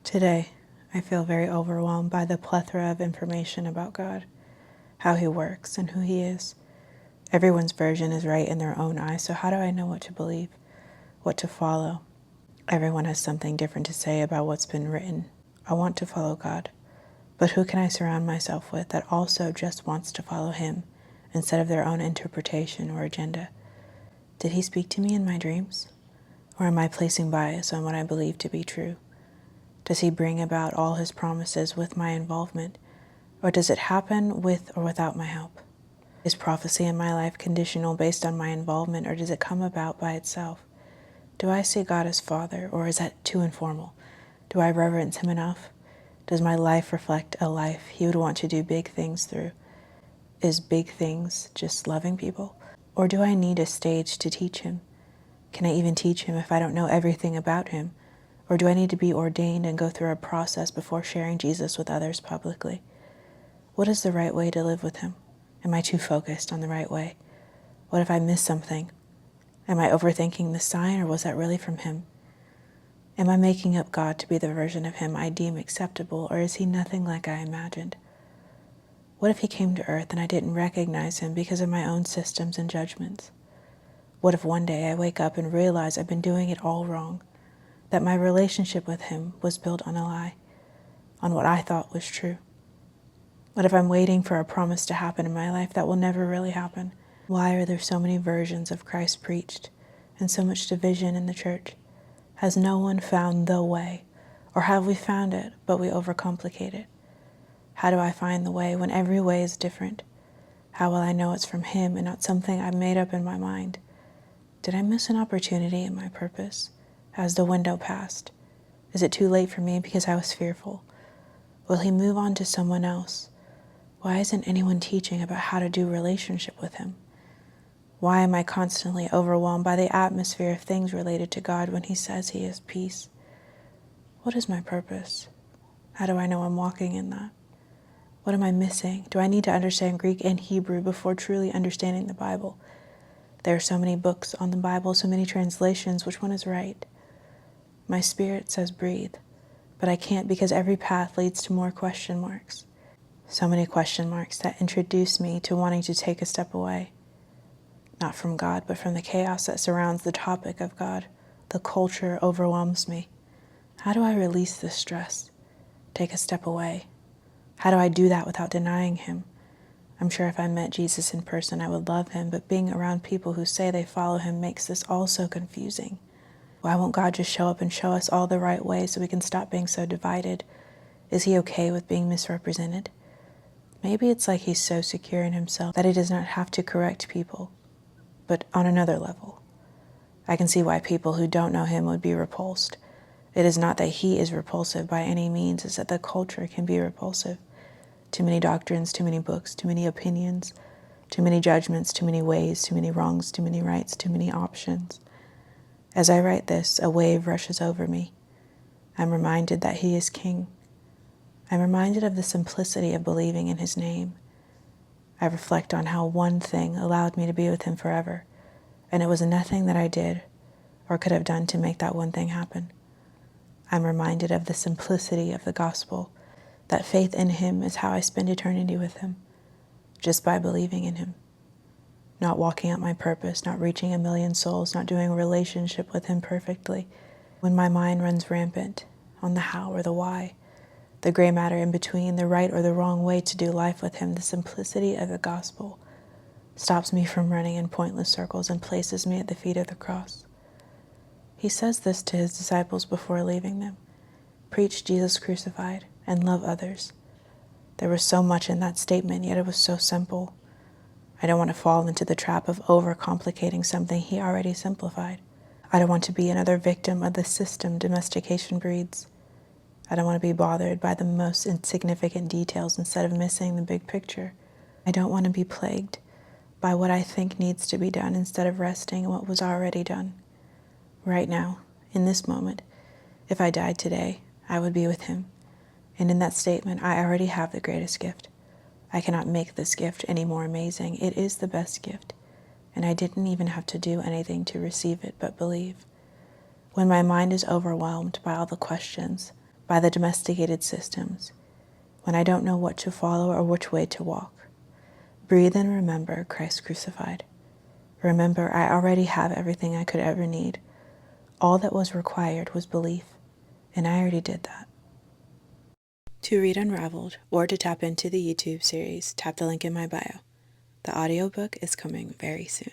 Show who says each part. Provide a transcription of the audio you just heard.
Speaker 1: Today, I feel very overwhelmed by the plethora of information about God, how He works, and who He is. Everyone's version is right in their own eyes, so how do I know what to believe, what to follow? Everyone has something different to say about what's been written. I want to follow God, but who can I surround myself with that also just wants to follow Him instead of their own interpretation or agenda? Did He speak to me in my dreams? Or am I placing bias on what I believe to be true? Does He bring about all His promises with my involvement, or does it happen with or without my help? Is prophecy in my life conditional based on my involvement, or does it come about by itself? Do I see God as Father, or is that too informal? Do I reverence Him enough? Does my life reflect a life He would want to do big things through? Is big things just loving people? Or do I need a stage to teach Him? Can I even teach Him if I don't know everything about Him? Or do I need to be ordained and go through a process before sharing Jesus with others publicly? What is the right way to live with Him? Am I too focused on the right way? What if I miss something? Am I overthinking the sign, or was that really from Him? Am I making up God to be the version of Him I deem acceptable, or is He nothing like I imagined? What if He came to earth and I didn't recognize Him because of my own systems and judgments? What if one day I wake up and realize I've been doing it all wrong? That my relationship with Him was built on a lie, on what I thought was true? What if I'm waiting for a promise to happen in my life that will never really happen? Why are there so many versions of Christ preached and so much division in the church? Has no one found the way? Or have we found it, but we overcomplicate it? How do I find the way when every way is different? How will I know it's from Him and not something I've made up in my mind? Did I miss an opportunity in my purpose? Has the window passed? Is it too late for me because I was fearful? Will He move on to someone else? Why isn't anyone teaching about how to do relationship with Him? Why am I constantly overwhelmed by the atmosphere of things related to God when He says He is peace? What is my purpose? How do I know I'm walking in that? What am I missing? Do I need to understand Greek and Hebrew before truly understanding the Bible? There are so many books on the Bible, so many translations. Which one is right? My spirit says breathe, but I can't because every path leads to more question marks. So many question marks that introduce me to wanting to take a step away. Not from God, but from the chaos that surrounds the topic of God. The culture overwhelms me. How do I release this stress? Take a step away. How do I do that without denying Him? I'm sure if I met Jesus in person, I would love Him, but being around people who say they follow Him makes this all so confusing. Why won't God just show up and show us all the right way so we can stop being so divided? Is He okay with being misrepresented? Maybe it's like He's so secure in Himself that He does not have to correct people. But on another level, I can see why people who don't know Him would be repulsed. It is not that He is repulsive by any means, it's that the culture can be repulsive. Too many doctrines, too many books, too many opinions, too many judgments, too many ways, too many wrongs, too many rights, too many options. As I write this, a wave rushes over me. I'm reminded that He is King. I'm reminded of the simplicity of believing in His name. I reflect on how one thing allowed me to be with Him forever, and it was nothing that I did or could have done to make that one thing happen. I'm reminded of the simplicity of the gospel, that faith in Him is how I spend eternity with Him, just by believing in Him. Not walking out my purpose, not reaching 1,000,000 souls, not doing a relationship with Him perfectly. When my mind runs rampant on the how or the why, the gray matter in between, the right or the wrong way to do life with Him, the simplicity of the gospel stops me from running in pointless circles and places me at the feet of the cross. He says this to His disciples before leaving them. Preach Jesus crucified and love others. There was so much in that statement, yet it was so simple. I don't want to fall into the trap of overcomplicating something He already simplified. I don't want to be another victim of the system domestication breeds. I don't want to be bothered by the most insignificant details instead of missing the big picture. I don't want to be plagued by what I think needs to be done instead of resting in what was already done. Right now, in this moment, if I died today, I would be with Him. And in that statement, I already have the greatest gift. I cannot make this gift any more amazing. It is the best gift, and I didn't even have to do anything to receive it but believe. When my mind is overwhelmed by all the questions, by the domesticated systems, when I don't know what to follow or which way to walk. Breathe and remember Christ crucified. Remember, I already have everything I could ever need. All that was required was belief, and I already did that. To read Unraveled or to tap into the YouTube series, tap the link in my bio. The audiobook is coming very soon.